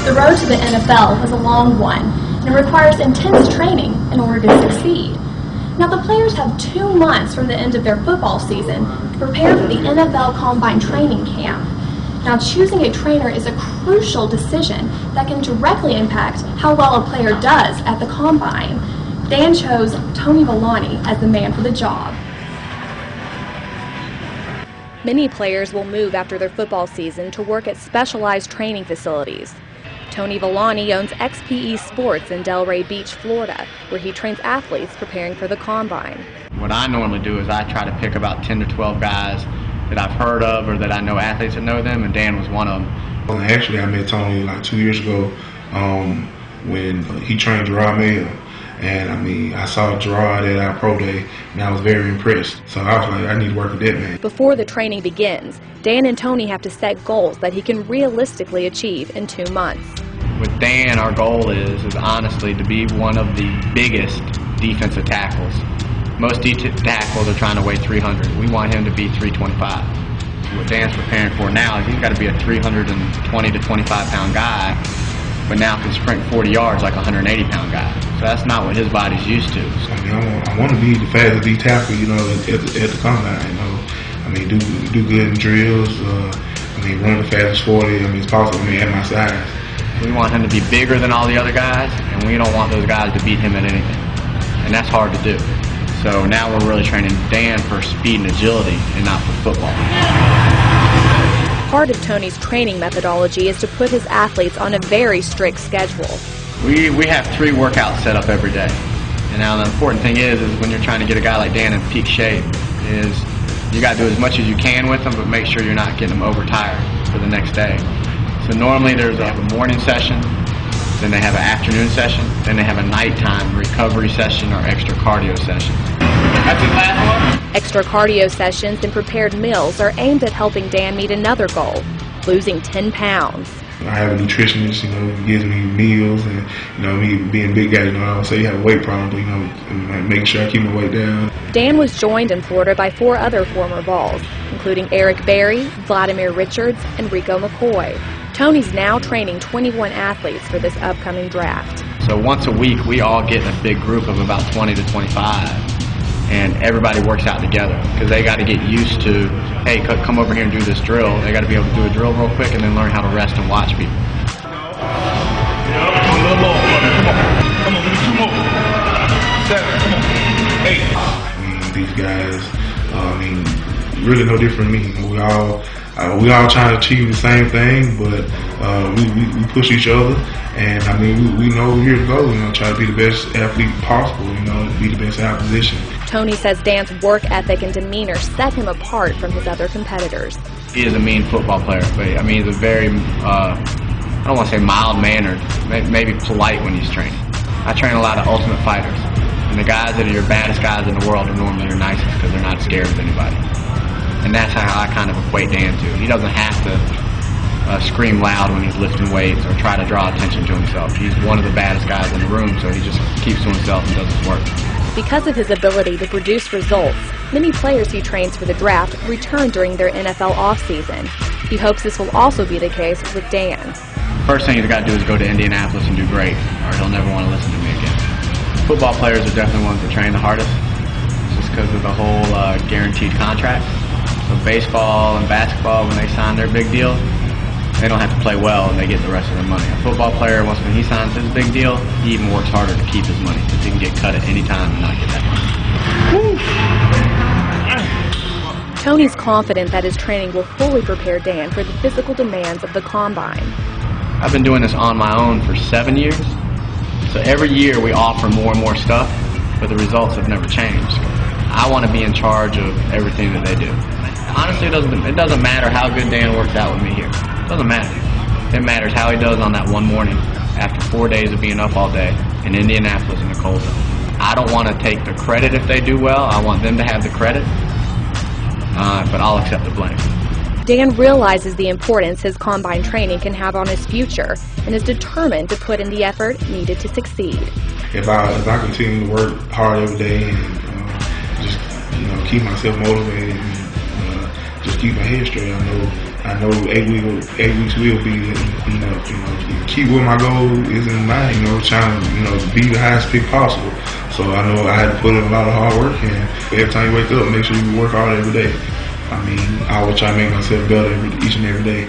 The road to the NFL was a long one, and it requires intense training in order to succeed. Now, the players have 2 months from the end of their football season to prepare for the NFL Combine training camp. Now, choosing a trainer is a crucial decision that can directly impact how well a player does at the Combine. Dan chose Tony Villani as the man for the job. Many players will move after their football season to work at specialized training facilities. Tony Villani owns XPE Sports in Delray Beach, Florida, where he trains athletes preparing for the Combine. What I normally do is I try to pick about 10 to 12 guys that I've heard of or that I know athletes that know them, and Dan was one of them. Well, actually, I met Tony like 2 years ago when he trained Gerard Mayo. And I mean, I saw Gerard at our pro day, and I was very impressed. So I was like, I need to work with that man. Before the training begins, Dan and Tony have to set goals that he can realistically achieve in 2 months. With Dan, our goal is honestly to be one of the biggest defensive tackles. Most tackles are trying to weigh 300. We want him to be 325. What Dan's preparing for now is he's got to be a 320 to 25 pound guy, but now can sprint 40 yards like a 180-pound guy. So that's not what his body's used to. I mean, I want to be the fastest D tackle, you know, at the combine. You know, I mean, do good in drills. I mean, run the fastest 40. I mean, it's possible. I mean, at my size. We want him to be bigger than all the other guys, and we don't want those guys to beat him at anything. And that's hard to do. So now we're really training Dan for speed and agility and not for football. Part of Tony's training methodology is to put his athletes on a very strict schedule. We have 3 workouts set up every day. And now the important thing is when you're trying to get a guy like Dan in peak shape is you got to do as much as you can with them, but make sure you're not getting them overtired for the next day. So normally they have a morning session, then they have an afternoon session, then they have a nighttime recovery session or extra cardio session. That's the last one. Extra cardio sessions and prepared meals are aimed at helping Dan meet another goal, losing 10 pounds. I have a nutritionist, you know, who gives me meals, and, you know, me being a big guy, you know, I would say you have a weight problem, but, you know, and make sure I keep my weight down. Dan was joined in Florida by 4 other former Vols, including Eric Berry, Vladimir Richards, and Rico McCoy. Tony's now training 21 athletes for this upcoming draft. So once a week, we all get in a big group of about 20 to 25, and everybody works out together because they got to get used to, hey, come over here and do this drill. They got to be able to do a drill real quick and then learn how to rest and watch people. A little more, come on, give me 2 more. 7, come on, 8. I mean, these guys, I mean, really no different than me. We all trying to achieve the same thing, but we push each other, and I mean we know we're here to go. You know, try to be the best athlete possible. You know, be the best in our position. Tony says Dan's work ethic and demeanor set him apart from his other competitors. He is a mean football player, but I mean he's a very I don't want to say mild-mannered, maybe polite when he's training. I train a lot of ultimate fighters, and the guys that are your baddest guys in the world are normally your nicest because they're not scared of anybody. And that's how I kind of equate Dan to. He doesn't have to scream loud when he's lifting weights or try to draw attention to himself. He's one of the baddest guys in the room, so he just keeps to himself and does his work. Because of his ability to produce results, many players he trains for the draft return during their NFL offseason. He hopes this will also be the case with Dan. First thing he's got to do is go to Indianapolis and do great, or he'll never want to listen to me again. Football players are definitely ones that train the hardest, just because of the whole guaranteed contract. So baseball and basketball, when they sign their big deal, they don't have to play well and they get the rest of their money. A football player, when he signs his big deal, he even works harder to keep his money because he can get cut at any time and not get that money. Tony's confident that his training will fully prepare Dan for the physical demands of the Combine. I've been doing this on my own for 7 years. So every year we offer more and more stuff, but the results have never changed. I want to be in charge of everything that they do. Honestly, it doesn't matter how good Dan works out with me here. It doesn't matter. It matters how he does on that one morning after 4 days of being up all day in Indianapolis in the cold zone. I don't want to take the credit if they do well. I want them to have the credit, but I'll accept the blame. Dan realizes the importance his Combine training can have on his future and is determined to put in the effort needed to succeed. If I continue to work hard every day and just keep myself motivated and just keep my head straight, I know 8 weeks will be enough. Keep what my goal is in mind. Trying to be the highest peak possible. So I know I had to put in a lot of hard work, and every time you wake up, make sure you work hard every day. I always try to make myself better each and every day.